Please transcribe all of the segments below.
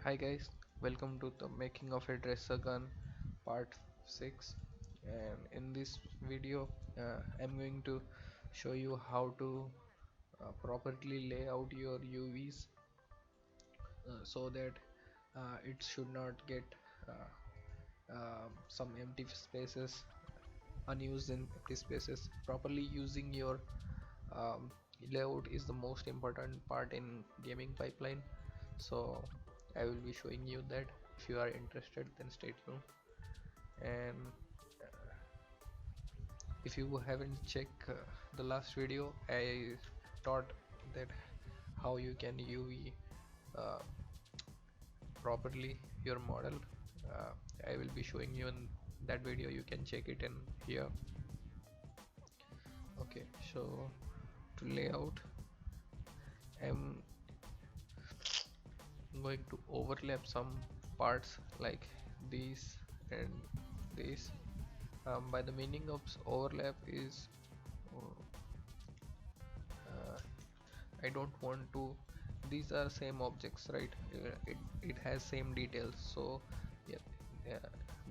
Hi guys, welcome to the making of a dresser gun part 6. And in this video I'm going to show you how to properly lay out your UVs so that it should not get some empty spaces, unused in empty spaces. Properly using your um, layout is the most important part in gaming pipeline, so I will be showing you that. If you are interested, then stay tuned. And if you haven't checked the last video, I taught that how you can UV uh, properly your model. uh, I will be showing you in that video. You can check it in here. Okay, so to layout, I'm going to overlap some parts like these and these. By the meaning of overlap is uh, I don't want to, these are same objects, right? It has same details, so yeah, yeah,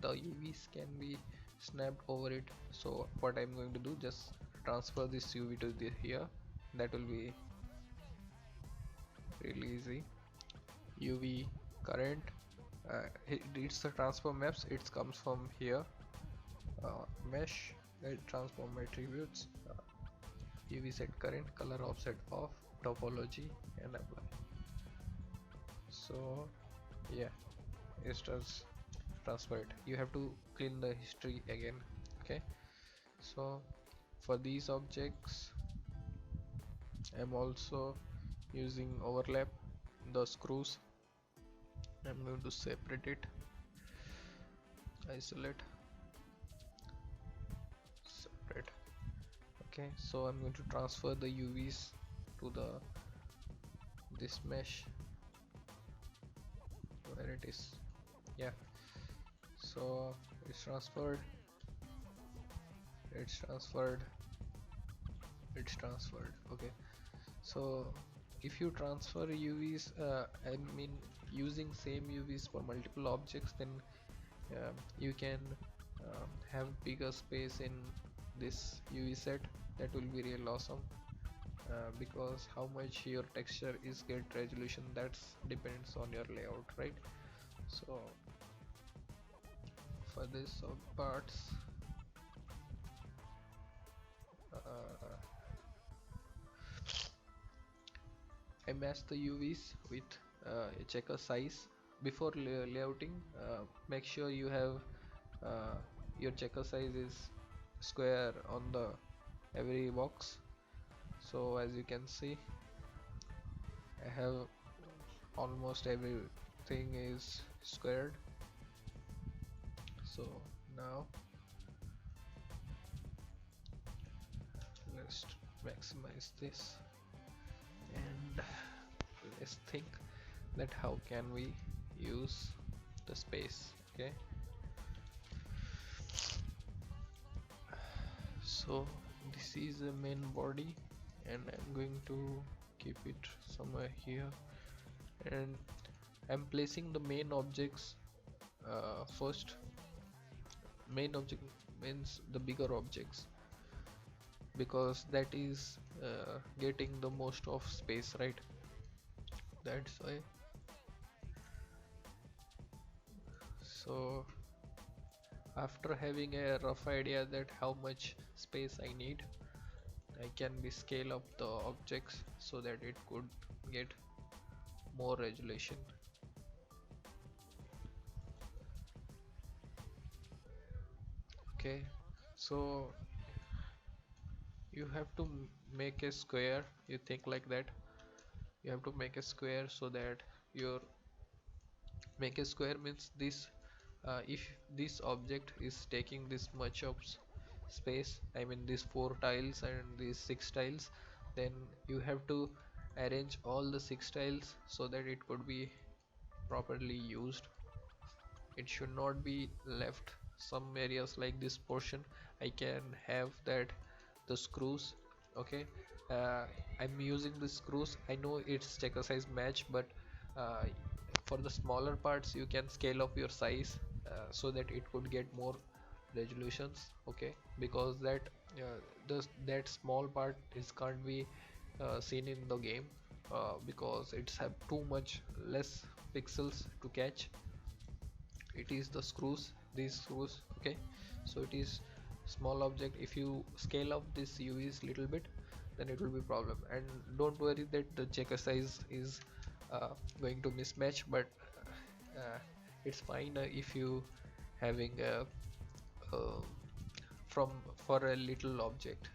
the UVs can be snapped over it. So what I'm going to do, just transfer this UV to here. That will be really easy. UV current, it's the transform maps, it comes from here. Mesh, transform attributes, UV set current, color offset off, topology, and apply. So yeah, it does transfer it. You have to clean the history again. Okay, so for these objects I'm also using overlap. The screws, I'm going to separate it, isolate, separate. Okay, so I'm going to transfer the UVs to the this mesh where it is. Yeah, so it's transferred, it's transferred, it's transferred. Okay, so if you transfer UVs, I mean using same UVs for multiple objects, then you can have bigger space in this UV set. That will be real awesome. Because how much your texture is get resolution, that's depends on your layout, right? So for this parts, uh, I match the UVs with a checker size. Before layouting, make sure you have uh, your checker size is square on the every box. So as you can see, I have almost everything is squared. So now let's maximize this and let's think that how can we use the space. Okay, so this is the main body and I'm going to keep it somewhere here, and I'm placing the main objects first. Main object means the bigger objects, because that is getting the most of space, right? That's why. So after having a rough idea that how much space I need, I can be scale up the objects so that it could get more resolution. Okay, so you have to make a square. You think like that, you have to make a square so that your make a square means this, if this object is taking this much of space, I mean these 4 tiles and these 6 tiles, then you have to arrange all the 6 tiles so that it could be properly used. It should not be left some areas like this portion. I can have that the screws. Okay, uh, I'm using the screws. I know it's checker size match, but uh, for the smaller parts you can scale up your size so that it could get more resolutions, okay, because that small part is can't be seen in the game because it's have too much less pixels to catch. It is the screws, these screws, okay. So it is small object. If you scale up this UVs little bit, then it will be problem. And don't worry that the checker size is going to mismatch, but uh, it's fine if you having uh, from for a little object.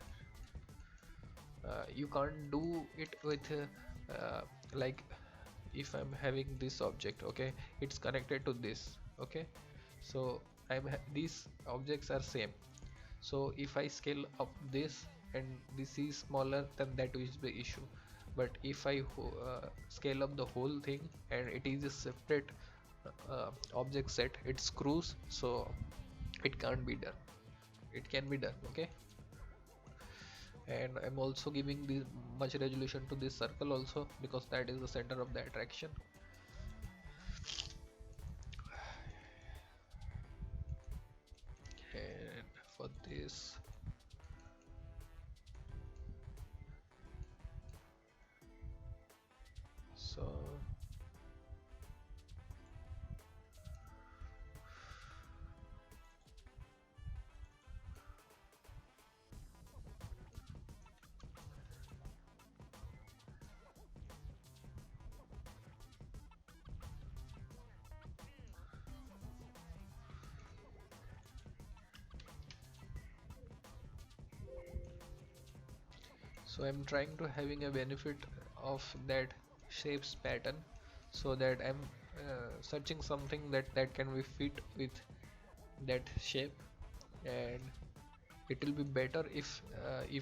You can't do it with like if I'm having this object, okay, it's connected to this, okay. So these objects are same. So if I scale up this and this is smaller, then that is the issue. But if I scale up the whole thing and it is a separate object set, it screws, so it can't be done. It can be done, okay. And I'm also giving this much resolution to this circle also because that is the center of the attraction. And for this, so I'm trying to having a benefit of that shapes pattern, so that I'm searching something that can be fit with that shape. And it will be better if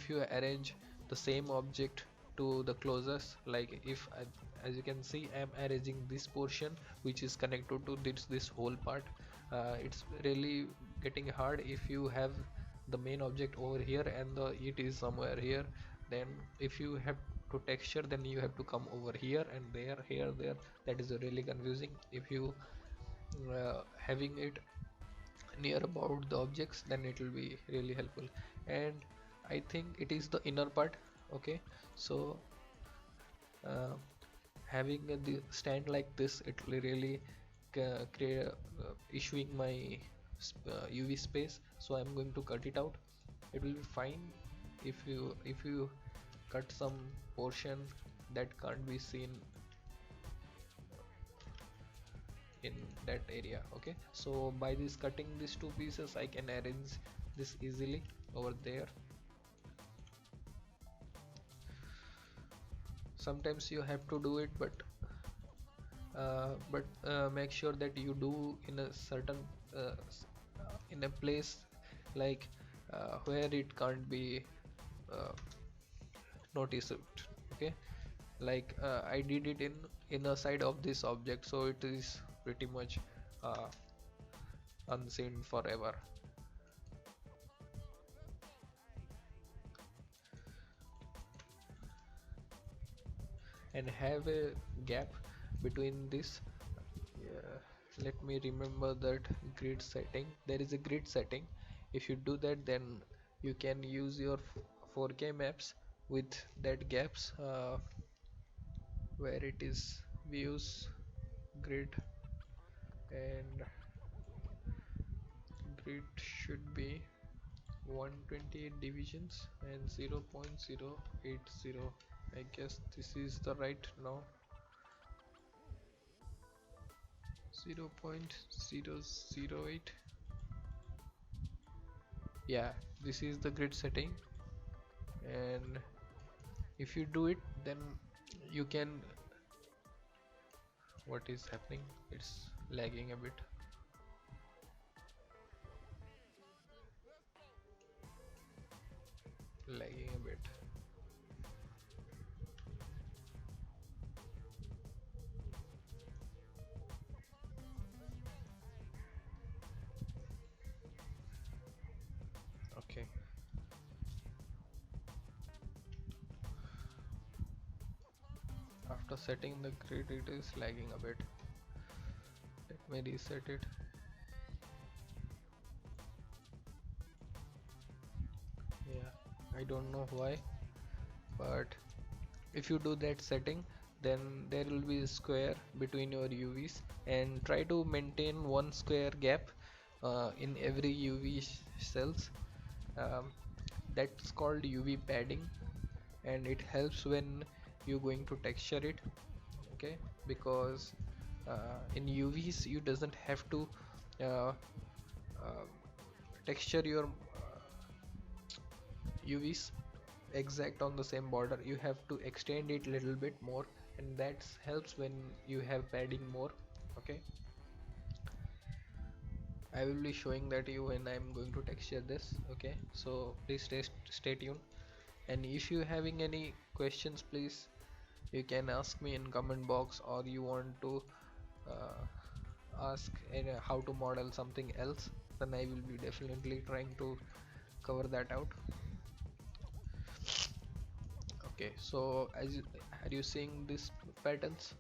you arrange the same object to the closest. Like if as you can see, I'm arranging this portion which is connected to this whole part. It's really getting hard if you have the main object over here and the it is somewhere here. Then if you have to texture, then you have to come over here and there, here, there. That is really confusing. If you having it near about the objects, then it will be really helpful. And I think it is the inner part, okay. So uh, having the stand like this, it will really create issuing my UV space. So I'm going to cut it out. It will be fine if you cut some portion that can't be seen in that area, okay. So by this cutting these two pieces, I can arrange this easily over there. Sometimes you have to do it, but make sure that you do in a certain in a place like where it can't be uh, noticed, okay. Like I did it in inner side of this object, so it is pretty much uh, unseen forever. And have a gap between this. Yeah, let me remember that grid setting. There is a grid setting. If you do that, then you can use your 4K maps with that gaps where it is views grid, and grid should be 128 divisions and 0.080. I guess this is the right now. 0.008. Yeah, this is the grid setting. And if you do it, then you can, what is happening, it's lagging a bit. Lagging a bit. Okay. After setting the grid, it is lagging a bit. me reset it. Yeah, I don't know why, but if you do that setting, then there will be a square between your UVs, and try to maintain one square gap in every UV cells. um, that's called UV padding, and it helps when you're going to texture it. Okay, because in UVs you doesn't have to uh, uh, texture your UVs exact on the same border. You have to extend it little bit more, and that helps when you have padding more. Okay, I will be showing that you when I'm going to texture this. Okay, so please stay tuned, and if you having any questions, please you can ask me in comment box, or you want to uh, ask how to model something else, then I will be definitely trying to cover that out. Okay, so are you seeing these patterns?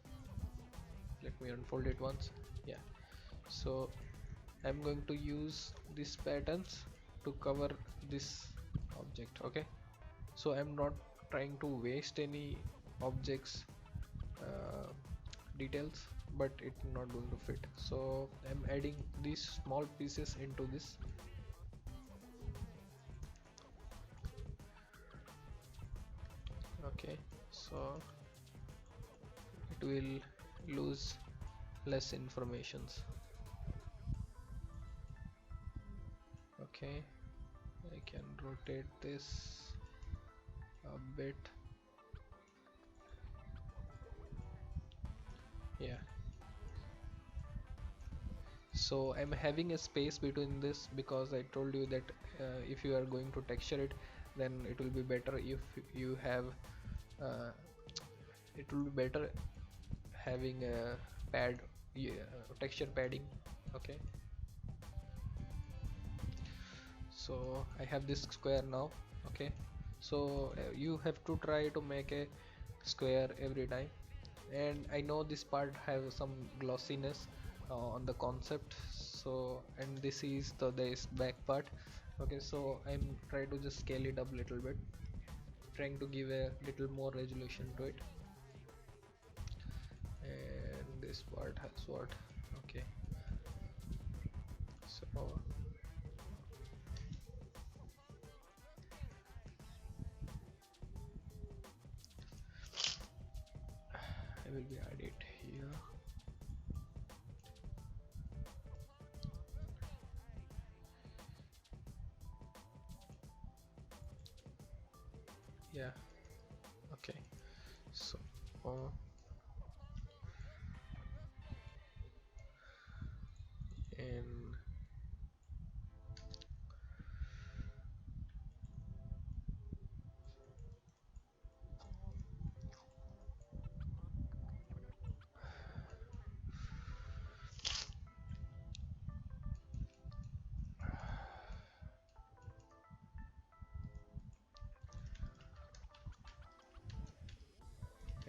Let me unfold it once. Yeah, so I'm going to use these patterns to cover this object. Okay, so I'm not trying to waste any objects uh, details, but it's not going to fit, so I'm adding these small pieces into this. Okay, so it will lose less informations. Okay, I can rotate this a bit. Yeah, so I'm having a space between this because I told you that if you are going to texture it, then it will be better if you have uh, it will be better having a pad, yeah, texture padding. Okay, so I have this square now. Okay, so you have to try to make a square every time, and I know this part has some glossiness on the concept, so and this is this back part. Okay, so I'm trying to just scale it up a little bit, trying to give a little more resolution to it, and this part has what. Okay, so I will be add it here. Yeah, okay, so and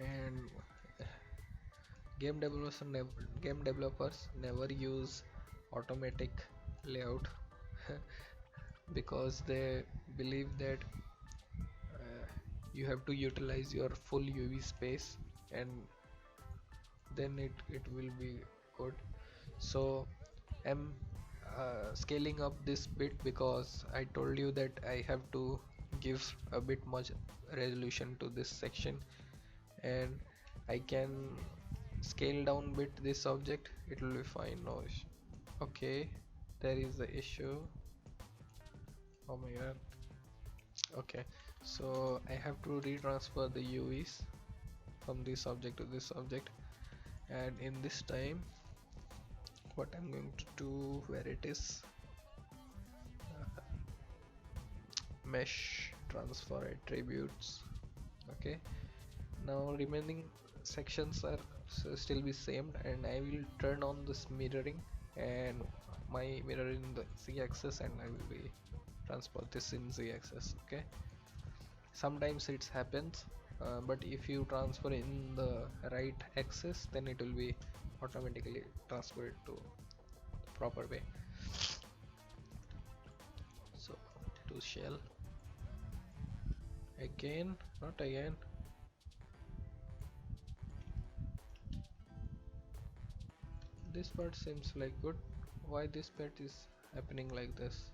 and game developers never use automatic layout because they believe that uh, you have to utilize your full UV space, and then it will be good. So I'm scaling up this bit because I told you that I have to give a bit much resolution to this section, and I can scale down bit this object, it will be fine. No issue. Okay, there is the issue. Oh my god. Okay, so I have to retransfer the UVs from this object to this object, and in this time what I'm going to do, where it is, mesh transfer attributes. Okay, now remaining sections are still be same, and I will turn on this mirroring, and my mirror in the z-axis, and I will be transport this in z-axis. Okay, sometimes it happens, but if you transfer in the right axis, then it will be automatically transfer it to the proper way. So to shell again, not again. This part seems like good. Why this part is happening like this?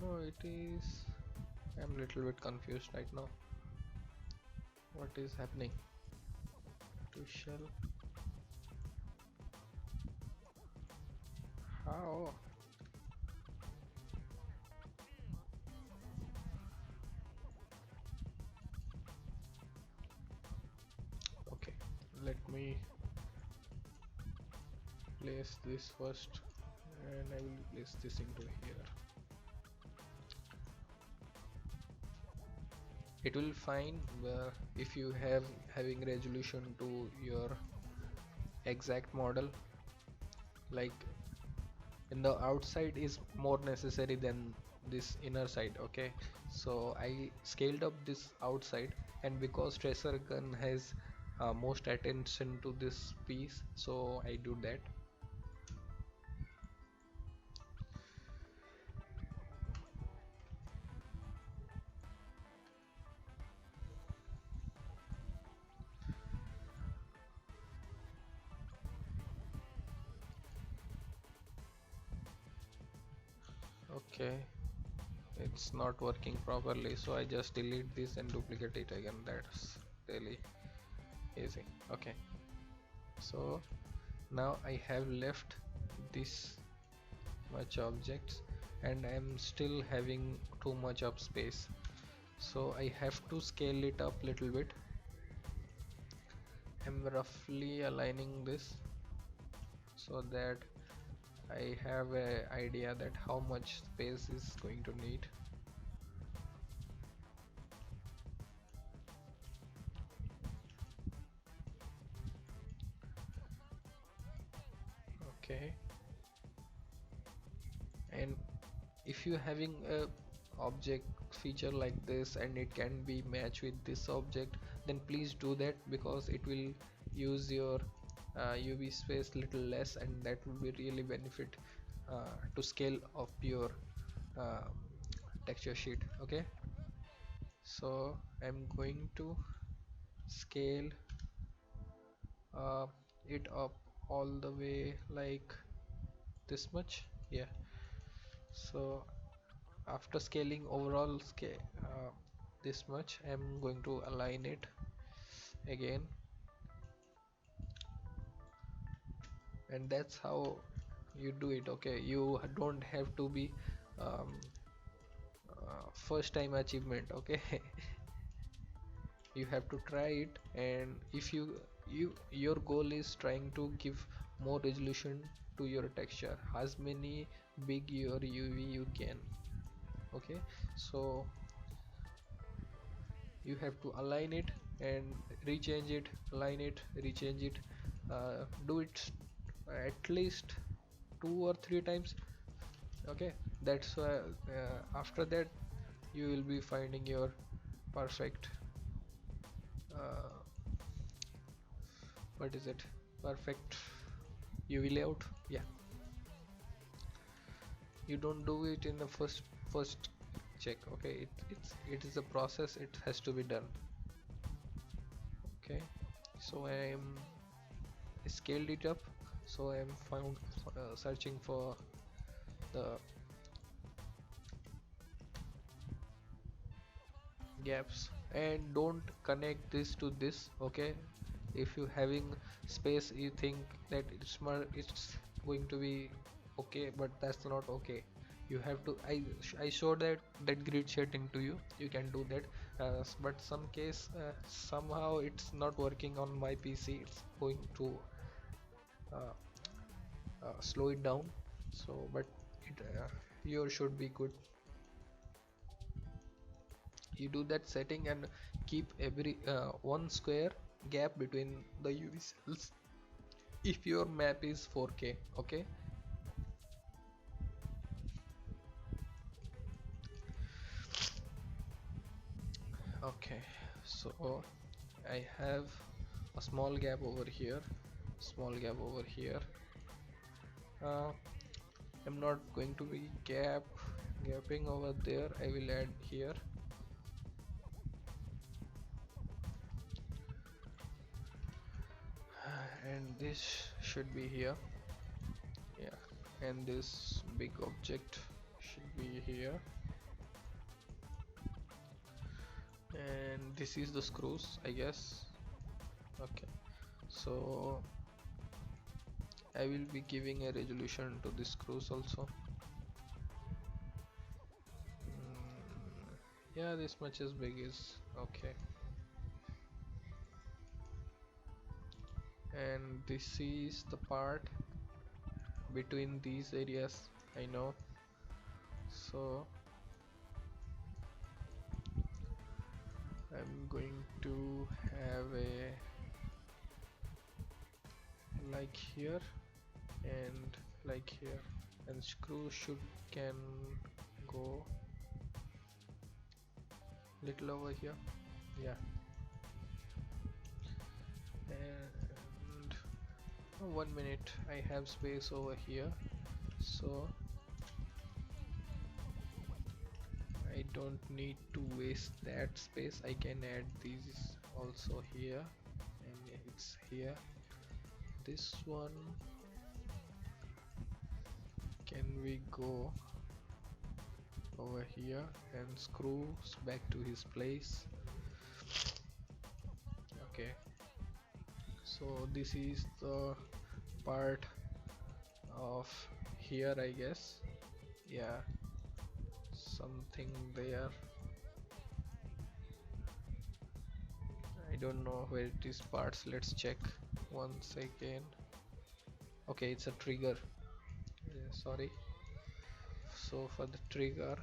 No, it is. I'm little bit confused right now. What is happening to shell? How? Okay, let me place this first, and I will place this into here. It will fine if you have having resolution to your exact model, like in the outside is more necessary than this inner side. Okay, so I scaled up this outside, and because tracer gun has most attention to this piece, so I do that. Okay, it's not working properly, so I just delete this and duplicate it again. That's really easy. Okay, so now I have left this much objects, and I'm still having too much of space, so I have to scale it up little bit. I'm roughly aligning this so that I have a idea that how much space is going to need. Okay, and if you having a object feature like this and it can be matched with this object, then please do that, because it will use your UV space little less, and that will be really benefit to scale up your uh, texture sheet. Okay, so I'm going to scale uh, it up all the way like this much. Yeah, so after scaling overall scale this much, I'm going to align it again, and that's how you do it. Okay, you don't have to be um, first time achievement. Okay, you have to try it, and if your goal is trying to give more resolution to your texture, as many big your UV you can. Okay, so you have to align it and rechange it, align it, rechange it, do it at least 2 or 3 times. Okay, that's why after that you will be finding your perfect uh, what is it, perfect UV layout. Yeah, you don't do it in the first check. Okay, it is a process, it has to be done. Okay, so I am scaled it up, so I am found searching for the gaps, and don't connect this to this. Okay, if you having space, you think that it's going to be okay, but that's not okay. You have to I showed that grid setting to you. You can do that, but some case somehow it's not working on my PC. It's going to uh, slow it down. So but it yours should be good. You do that setting and keep every 1 square gap between the UV cells if your map is 4K. Okay, okay, so I have a small gap over here, small gap over here. uh, I'm not going to be gapping over there. I will add here, and this should be here. Yeah, and this big object should be here, and this is the screws, I guess. Okay, so I will be giving a resolution to the screws also. Yeah, this much as big is okay. And this is the part between these areas, I know. So I'm going to have a like here and like here, and screw should can go little over here. Yeah, and 1 minute, I have space over here, so I don't need to waste that space. I can add these also here, and it's here. This one, can we go over here and screws back to his place? Okay, so this is the part of here, I guess. Yeah, something there. I don't know where it is parts. Let's check once again. Okay, it's a trigger. Sorry. So for the trigger,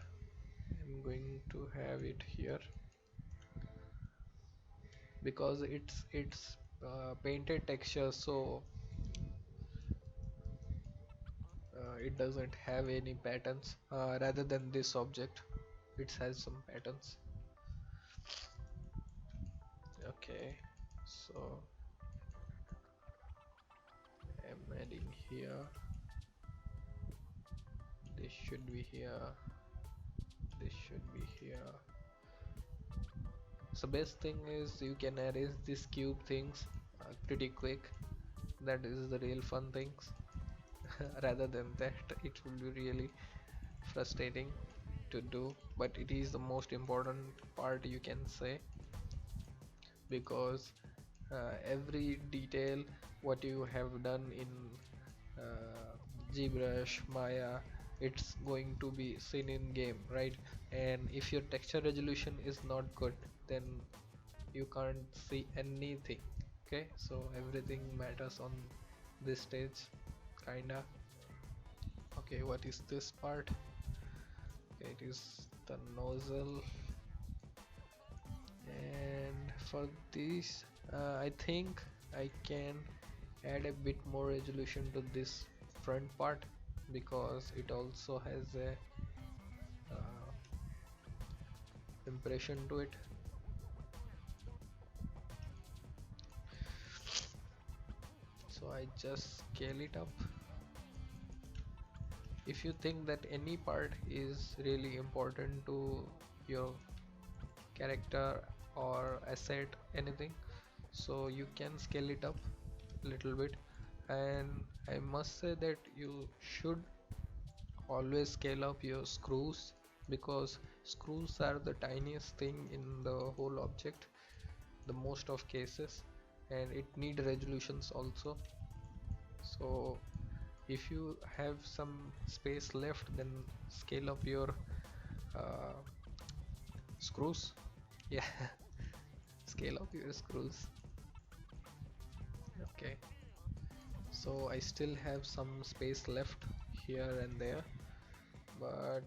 I'm going to have it here because it's painted texture, so it doesn't have any patterns. Rather than this object, it has some patterns. Okay, so I'm adding here. This should be here. This should be here. So best thing is you can arrange these cube things pretty quick. That is the real fun things. Rather than that, it will be really frustrating to do, but it is the most important part, you can say, because every detail what you have done in ZBrush, Maya, it's going to be seen in game, right? And if your texture resolution is not good, then you can't see anything. Okay, so everything matters on this stage, kinda. Okay, what is this part? Okay, it is the nozzle, and for this I think I can add a bit more resolution to this front part because it also has a impression to it. So I just scale it up. If you think that any part is really important to your character or asset, anything, so you can scale it up a little bit. And I must say that you should always scale up your screws, because screws are the tiniest thing in the whole object, the most of cases, and it need resolutions also. So if you have some space left, then scale up your uh, screws. Yeah, scale up your screws. Okay, so I still have some space left here and there, but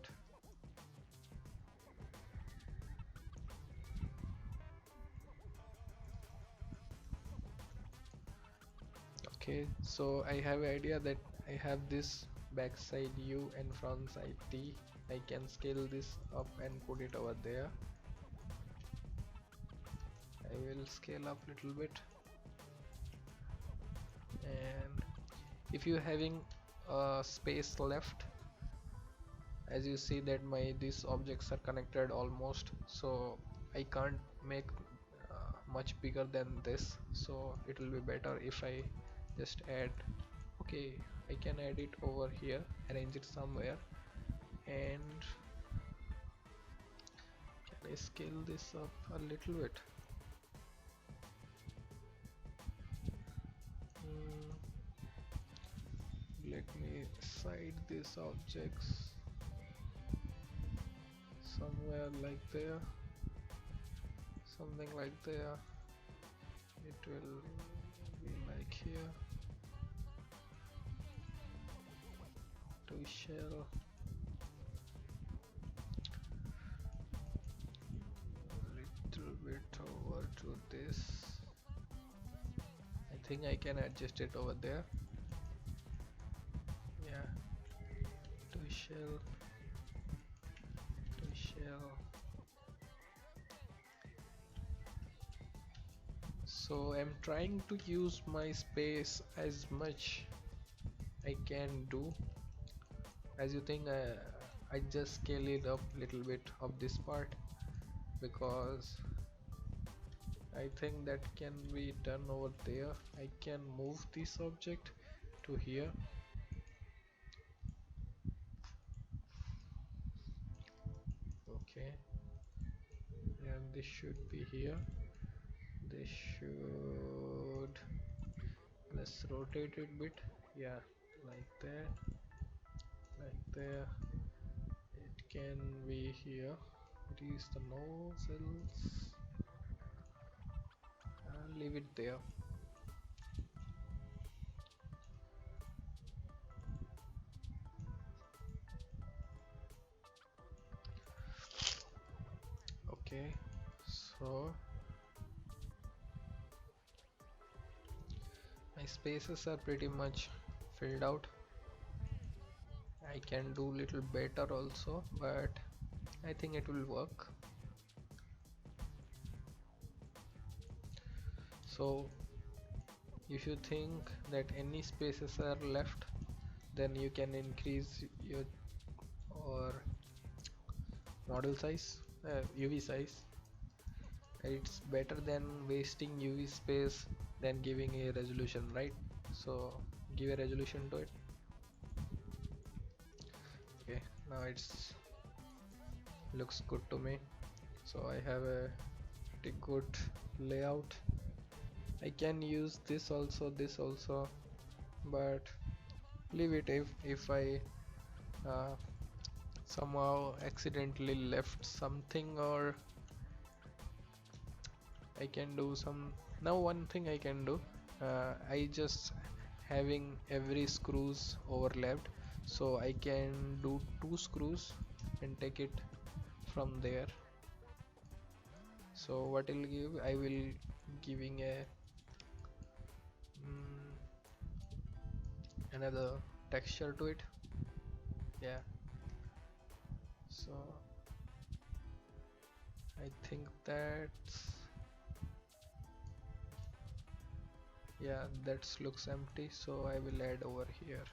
okay, so I have an idea that I have this backside U and front side T. I can scale this up and put it over there. I will scale up little bit. And if you having space left, as you see that my these objects are connected almost, so I can't make much bigger than this, so it will be better if I just add. Okay, I can add it over here, arrange it somewhere. And can I scale this up a little bit? Let me side these objects somewhere like there, something like there. It will be like here. To shell little bit over to this. I think I can adjust it over there. Yeah, to shell, to shell. So I'm trying to use my space as much I can do. As you think, I just scale it up little bit of this part, because I think that can be done over there. I can move this object to here. Okay, and this should be here. This should, let's rotate it bit. Yeah, like that, like there. It can be here. It is the nozzles. I'll leave it there. Okay, so my spaces are pretty much filled out. I can do little better also, but I think it will work. So if you think that any spaces are left, then you can increase your or model size, UV size. It's better than wasting UV space than giving a resolution, right? So give a resolution to it. Okay, now it's looks good to me. So I have a pretty good layout. I can use this also, but leave it. If I somehow accidentally left something, or I can do some. Now one thing I can do, I just having every screws overlapped, so I can do 2 screws and take it from there. So what will give, I will giving a another texture to it. Yeah, so I think that's, yeah, that looks empty, so I will add over here.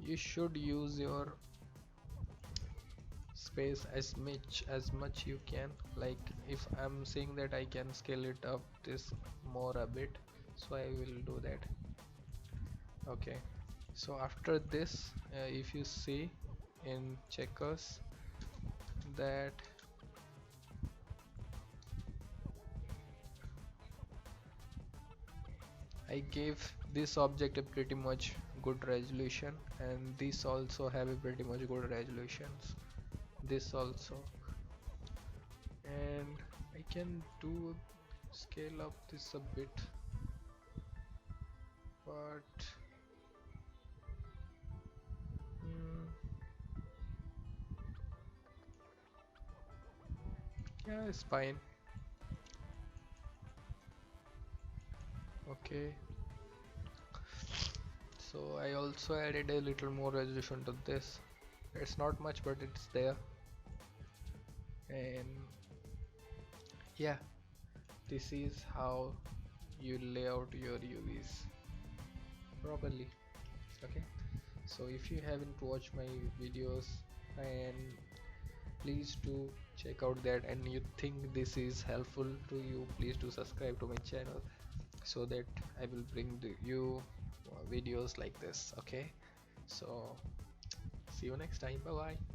You should use your space as much you can. Like if I'm saying that I can scale it up this more a bit, so I will do that. Okay, so after this, if you see in checkers that I gave this object a pretty much good resolution, and this also have a pretty much good resolutions, this also. And I can do scale up this a bit, but yeah, it's fine. Okay, so I also added a little more resolution to this. It's not much, but it's there. And yeah, this is how you lay out your UVs properly. Okay, so if you haven't watched my videos, and please do check out that, and you think this is helpful to you, please do subscribe to my channel so that I will bring you videos like this. Okay, so see you next time. Bye bye.